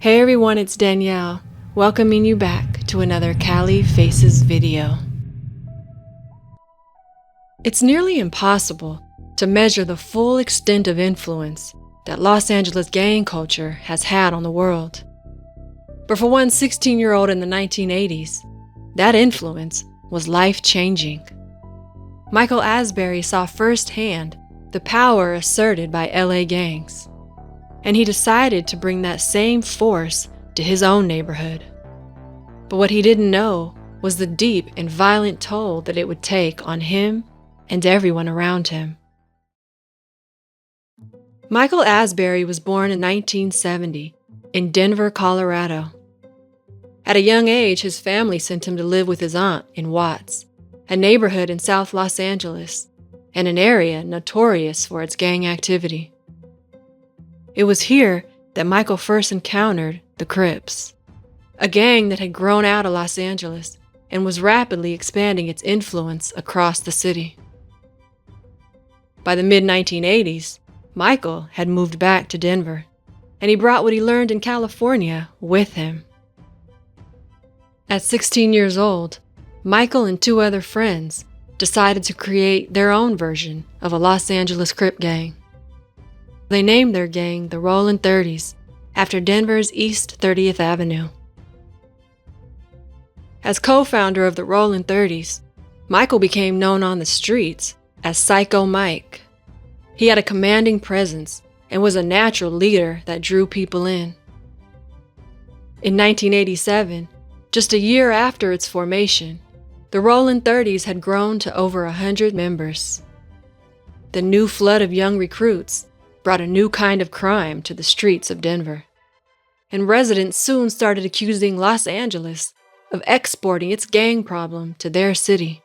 Hey everyone, it's Danielle, welcoming you back to another CaliFaces video. It's nearly impossible to measure the full extent of influence that Los Angeles gang culture has had on the world. But for one 16-year-old in the 1980s, that influence was life-changing. Michael Asberry saw firsthand the power asserted by LA gangs, and he decided to bring that same force to his own neighborhood. But what he didn't know was the deep and violent toll that it would take on him and everyone around him. Michael Asberry was born in 1970 in Denver, Colorado. At a young age, his family sent him to live with his aunt in Watts, a neighborhood in South Los Angeles, and an area notorious for its gang activity. It was here that Michael first encountered the Crips, a gang that had grown out of Los Angeles and was rapidly expanding its influence across the city. By the mid-1980s, Michael had moved back to Denver, and he brought what he learned in California with him. At 16 years old, Michael and two other friends decided to create their own version of a Los Angeles Crip gang. They named their gang the Rollin' 30s after Denver's East 30th Avenue. As co-founder of the Rollin' 30s, Michael became known on the streets as Psycho Mike. He had a commanding presence and was a natural leader that drew people in. In 1987, just a year after its formation, the Rollin' 30s had grown to over 100 members. The new flood of young recruits brought a new kind of crime to the streets of Denver, and residents soon started accusing Los Angeles of exporting its gang problem to their city.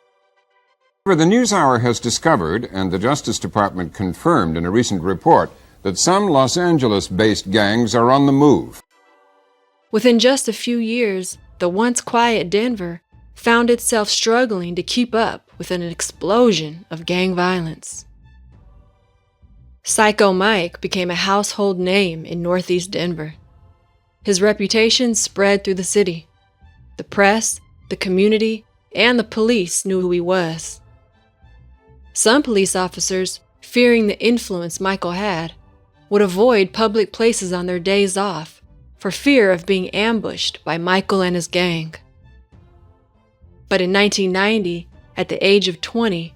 The NewsHour has discovered, and the Justice Department confirmed in a recent report, that some Los Angeles-based gangs are on the move. Within just a few years, the once quiet Denver found itself struggling to keep up with an explosion of gang violence. Psycho Mike became a household name in Northeast Denver. His reputation spread through the city. The press, the community, and the police knew who he was. Some police officers, fearing the influence Michael had, would avoid public places on their days off for fear of being ambushed by Michael and his gang. But in 1990, at the age of 20,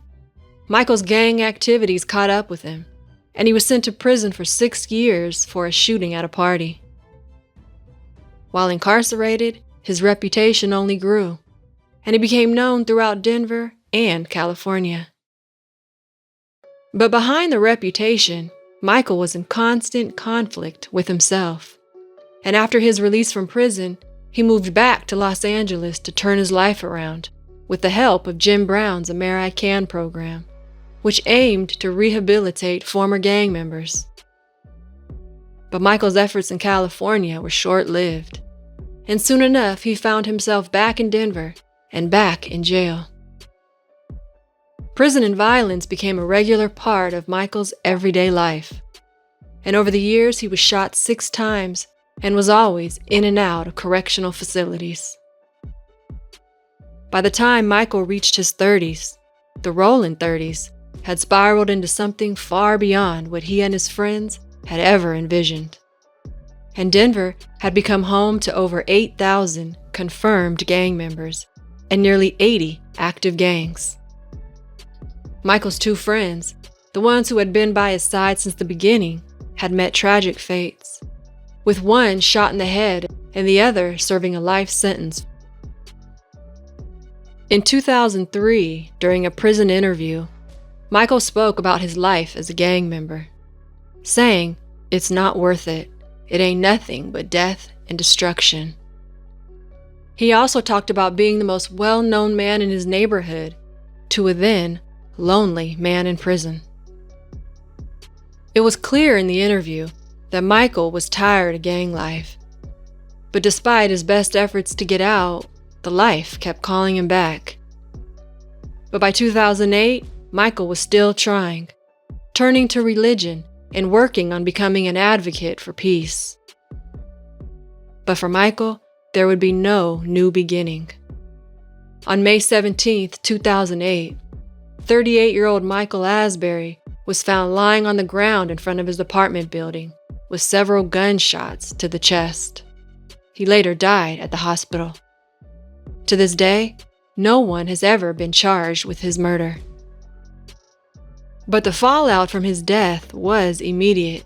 Michael's gang activities caught up with him, and he was sent to prison for 6 years for a shooting at a party. While incarcerated, his reputation only grew, and he became known throughout Denver and California. But behind the reputation, Michael was in constant conflict with himself, and after his release from prison, he moved back to Los Angeles to turn his life around with the help of Jim Brown's American program, which aimed to rehabilitate former gang members. But Michael's efforts in California were short-lived, and soon enough he found himself back in Denver and back in jail. Prison and violence became a regular part of Michael's everyday life, and over the years he was shot 6 times and was always in and out of correctional facilities. By the time Michael reached his 30s, the Rollin' 30s had spiraled into something far beyond what he and his friends had ever envisioned. And Denver had become home to over 8,000 confirmed gang members and nearly 80 active gangs. Michael's 2 friends, the ones who had been by his side since the beginning, had met tragic fates, with one shot in the head and the other serving a life sentence. In 2003, during a prison interview, Michael spoke about his life as a gang member, saying, "It's not worth it. It ain't nothing but death and destruction." He also talked about being the most well-known man in his neighborhood to a then lonely man in prison. It was clear in the interview that Michael was tired of gang life, but despite his best efforts to get out, the life kept calling him back. But by 2008, Michael was still trying, turning to religion and working on becoming an advocate for peace. But for Michael, there would be no new beginning. On May 17, 2008, 38-year-old Michael Asberry was found lying on the ground in front of his apartment building with several gunshots to the chest. He later died at the hospital. To this day, no one has ever been charged with his murder. But the fallout from his death was immediate,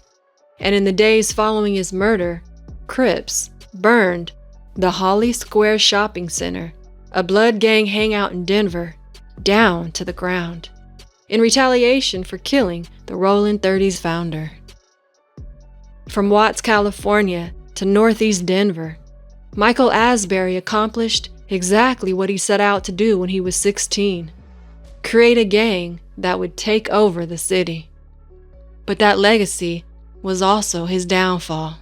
and in the days following his murder, Crips burned the Holly Square Shopping Center, a blood gang hangout in Denver, down to the ground, in retaliation for killing the Rolling 30s founder. From Watts, California to Northeast Denver, Michael Asberry accomplished exactly what he set out to do when he was 16, create a gang that would take over the city. But that legacy was also his downfall.